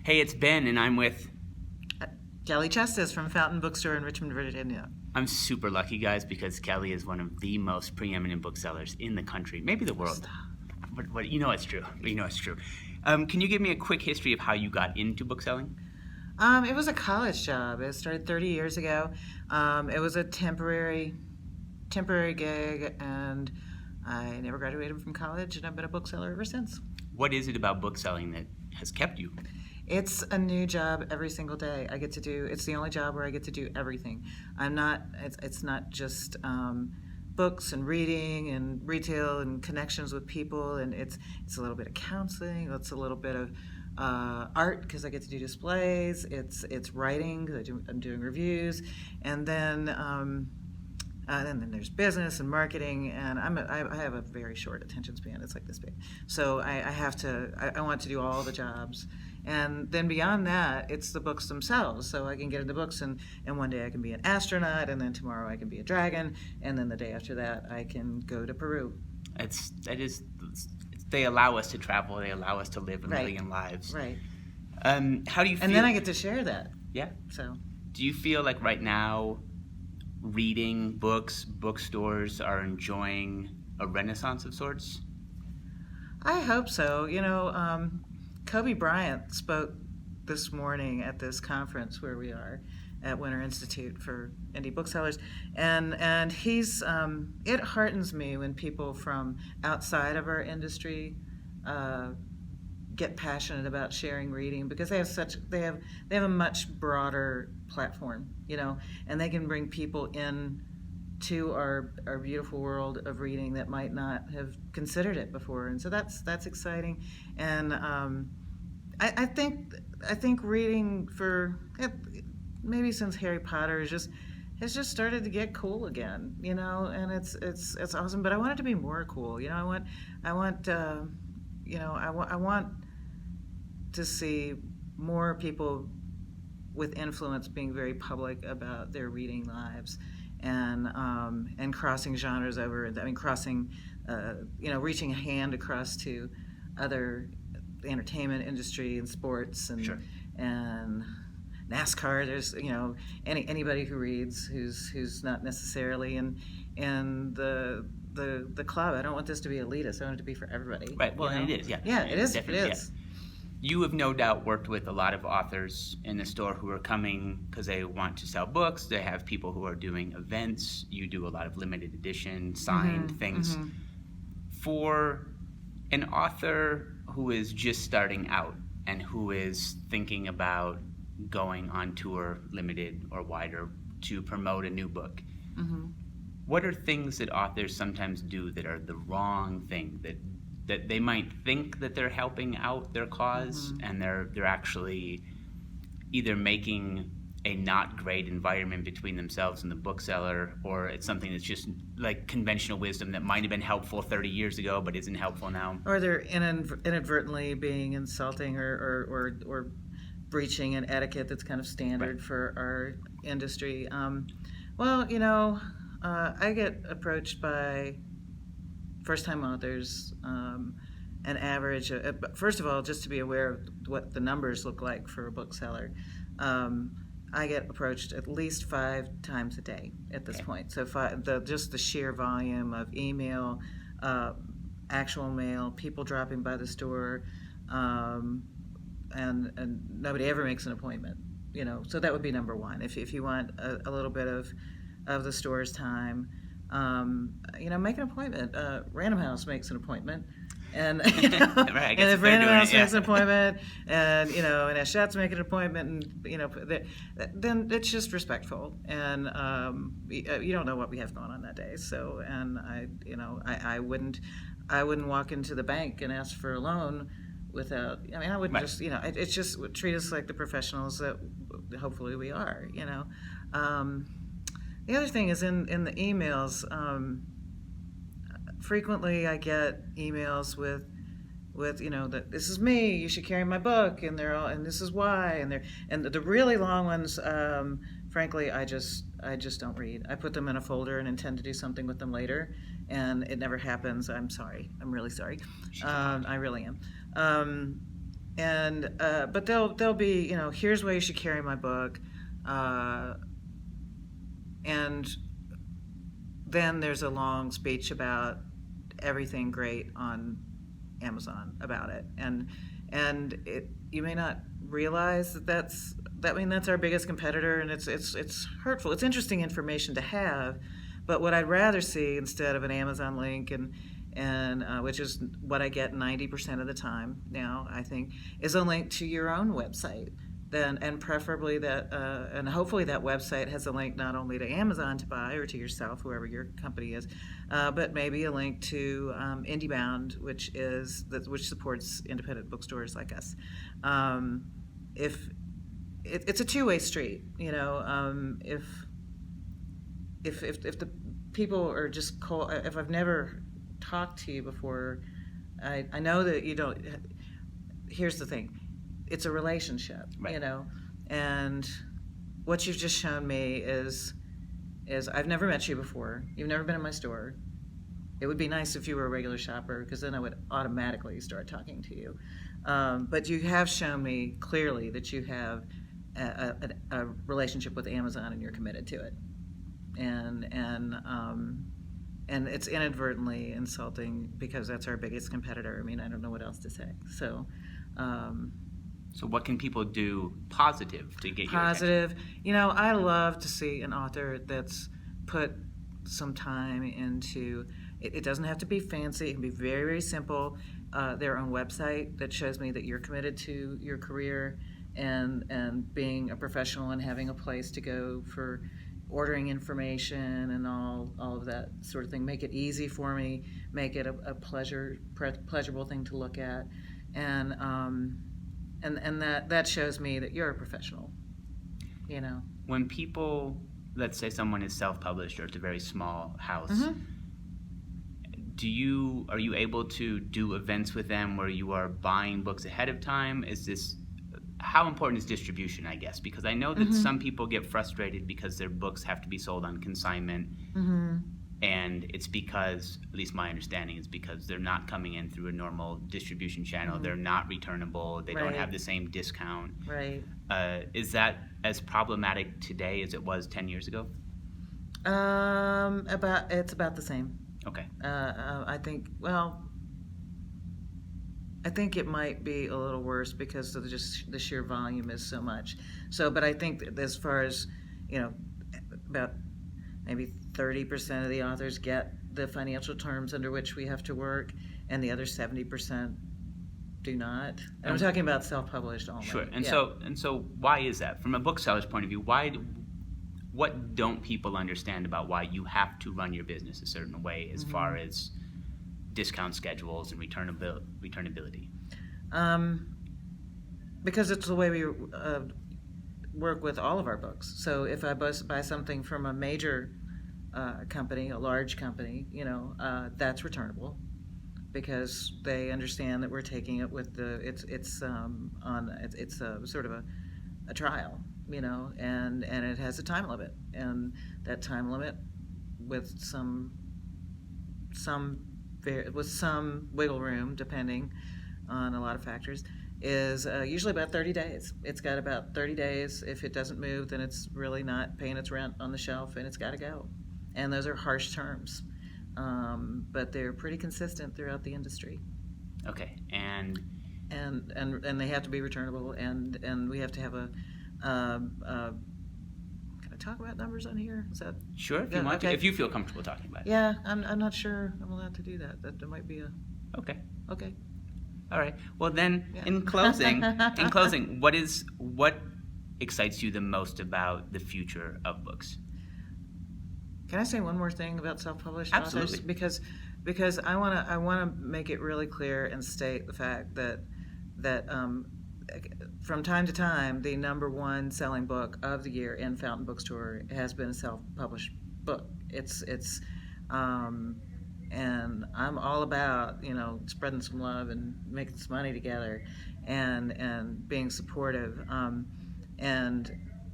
Hey, it's Ben, and I'm with... Kelly Chestis from Fountain Bookstore in Richmond, Virginia. I'm super lucky, guys, because Kelly is one of the most preeminent booksellers in the country, maybe the world. But you know it's true. Can you give me a quick history of how you got into bookselling? It was a college job. It started 30 years ago. It was a temporary gig, and I never graduated from college, and I've been a bookseller ever since. What is it about bookselling that has kept you? It's a new job every single day. It's the only job where I get to do everything. It's not just books and reading and retail and connections with people, and it's a little bit of counseling. It's a little bit of art because I get to do displays. It's writing because I'm doing reviews, and then there's business and marketing, and I have a very short attention span. It's like this big, so I want to do all the jobs. And then beyond that, it's the books themselves. So I can get into books, and one day I can be an astronaut, and then tomorrow I can be a dragon, and then the day after that I can go to Peru. They allow us to travel. They allow us to live a million lives. Right. How do you feel? And then I get to share that. Yeah. So. Do you feel like right now, reading books, bookstores are enjoying a renaissance of sorts? I hope so. Kobe Bryant spoke this morning at this conference where we are at Winter Institute for Indie Booksellers, and he's it heartens me when people from outside of our industry get passionate about sharing reading, because they have a much broader platform, and they can bring people in to our beautiful world of reading that might not have considered it before, and so that's exciting. And I think reading for maybe since Harry Potter has just started to get cool again, and it's awesome. But I want it to be more cool, I want to see more people with influence being very public about their reading lives, and crossing genres over. Crossing, reaching a hand across to other entertainment industry and sports and Sure. and NASCAR. There's anybody who reads who's not necessarily in the club. I don't want this to be elitist. I want it to be for everybody. Right. Well, and it is. Yeah. Yeah, it is. Definitely, It is. Yeah. You have no doubt worked with a lot of authors in the store who are coming because they want to sell books. They have people who are doing events. You do a lot of limited edition, signed things. Mm-hmm. For an author who is just starting out and who is thinking about going on tour, limited or wider, to promote a new book, what are things that authors sometimes do that are the wrong thing, that they might think that they're helping out their cause, and they're actually either making a not great environment between themselves and the bookseller, or it's something that's just like conventional wisdom that might have been helpful 30 years ago but isn't helpful now? Or they're inadvertently being insulting or breaching an etiquette that's kind of standard for our industry. I get approached by first-time authors, an average. First of all, just to be aware of what the numbers look like for a bookseller, I get approached at least 5 times a day at this point. So just the sheer volume of email, actual mail, people dropping by the store, and nobody ever makes an appointment. So that would be number one. If you want a little bit of the store's time, make an appointment. Random House makes an appointment, and Right, and if Random House makes an appointment, and and Ashat's making an appointment, and then it's just respectful, and you don't know what we have going on that day. So, and I wouldn't walk into the bank and ask for a loan without. I wouldn't just it's just treat us like the professionals that hopefully we are. The other thing is in the emails. Frequently, I get emails with that this is me. You should carry my book, and they're all, and this is why, and the really long ones. Frankly, I just don't read. I put them in a folder and intend to do something with them later, and it never happens. I'm sorry. I'm really sorry. I really am. but they'll be, here's why you should carry my book, and then there's a long speech about everything great on Amazon about it, and you may not realize that's our biggest competitor, and it's hurtful. It's interesting information to have, but what I'd rather see instead of an Amazon link and which is what I get 90% of the time now, I think, is a link to your own website. Then, and preferably that, and hopefully that website has a link not only to Amazon to buy or to yourself, whoever your company is, but maybe a link to IndieBound, which supports independent bookstores like us. If it's a two-way street, if the people are just cold, if I've never talked to you before, I know that you don't. Here's the thing. It's a relationship, right. And what you've just shown me is I've never met you before. You've never been in my store. It would be nice if you were a regular shopper, because then I would automatically start talking to you. But you have shown me clearly that you have a relationship with Amazon and you're committed to it. And it's inadvertently insulting because that's our biggest competitor. I mean, I don't know what else to say. So. So what can people do positive to get your attention? I love to see an author that's put some time into it. It doesn't have to be fancy. It can be very, very simple. Their own website that shows me that you're committed to your career and being a professional and having a place to go for ordering information and all of that sort of thing. Make it easy for me. Make it a pleasurable thing to look at. And that shows me that you're a professional, When people, let's say someone is self-published or it's a very small house, mm-hmm. Are you able to do events with them where you are buying books ahead of time? How important is distribution, I guess? Because I know that mm-hmm. some people get frustrated because their books have to be sold on consignment. Mm-hmm. And it's because, at least my understanding is because they're not coming in through a normal distribution channel. Mm-hmm. They're not returnable. They don't have the same discount. Right. Is that as problematic today as it was 10 years ago? It's about the same. Okay. I think it might be a little worse because of just the sheer volume is so much. But I think that as far as, about maybe 30% of the authors get the financial terms under which we have to work, and the other 70% do not. And I'm talking about self-published only. Sure. And so why is that? From a bookseller's point of view, what don't people understand about why you have to run your business a certain way as mm-hmm. far as discount schedules and returnability? Because it's the way we work with all of our books. So if I buy something from a major company, a large company, that's returnable because they understand that we're taking it with it's sort of a trial, and it has a time limit, and that time limit with some wiggle room depending on a lot of factors is usually about 30 days. It's got about 30 days. If it doesn't move, then it's really not paying its rent on the shelf, and it's got to go. And those are harsh terms, but they're pretty consistent throughout the industry. Okay, and they have to be returnable, and we have to have a. Can I talk about numbers on here? Is that sure? If you want to, if you feel comfortable talking about it. Yeah, I'm not sure I'm allowed to do that. That might be a. Okay. Okay. All right. Well, then, in closing, what excites you the most about the future of books? Can I say one more thing about self-published Absolutely. authors? Because I want to make it really clear and state the fact that from time to time the number one selling book of the year in Fountain Bookstore has been a self-published book. And I'm all about spreading some love and making some money together, and being supportive. And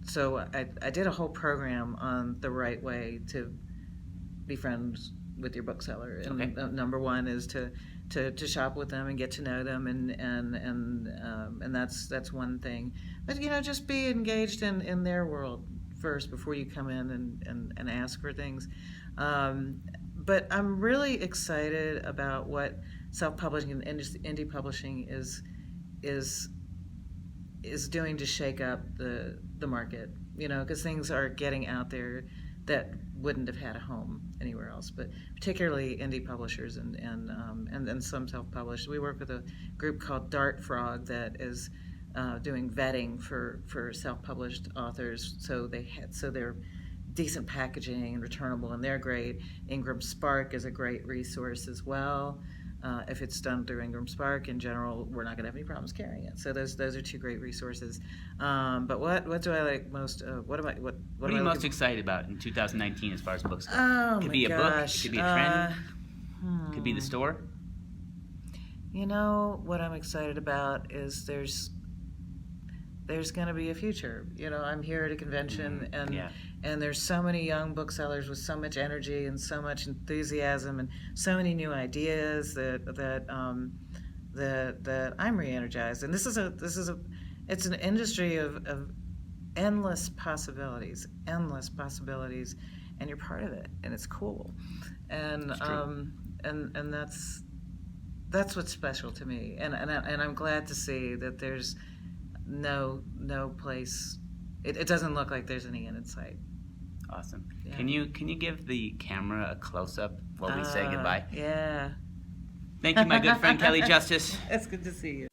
so I did a whole program on the right way to befriend with your bookseller. And Okay. number one is to shop with them and get to know them, and that's one thing. But just be engaged in their world first before you come in and ask for things. But I'm really excited about what self-publishing and indie publishing is doing to shake up the market. Because things are getting out there that wouldn't have had a home anywhere else, but particularly indie publishers and some self-published. We work with a group called Dart Frog that is doing vetting for self-published authors, so they're decent packaging and returnable, and they're great. Ingram Spark is a great resource as well. If it's done through Ingram Spark, in general, we're not going to have any problems carrying it. So those are two great resources. But what do I like most? What What are you most excited about in 2019 as far as books go? Oh, It could my be a book. It gosh. could be a trend. It could be the store. What I'm excited about is there's going to be a future. I'm here at a convention, and there's so many young booksellers with so much energy and so much enthusiasm and so many new ideas that I'm re-energized. And it's an industry of endless possibilities, and you're part of it, and it's cool. And It's true. and that's what's special to me. And I'm glad to see that there's no place. It doesn't look like there's any end in sight. Awesome. Yeah. Can you give the camera a close-up while we say goodbye? Yeah. Thank you, my good friend Kelly Justice. It's good to see you.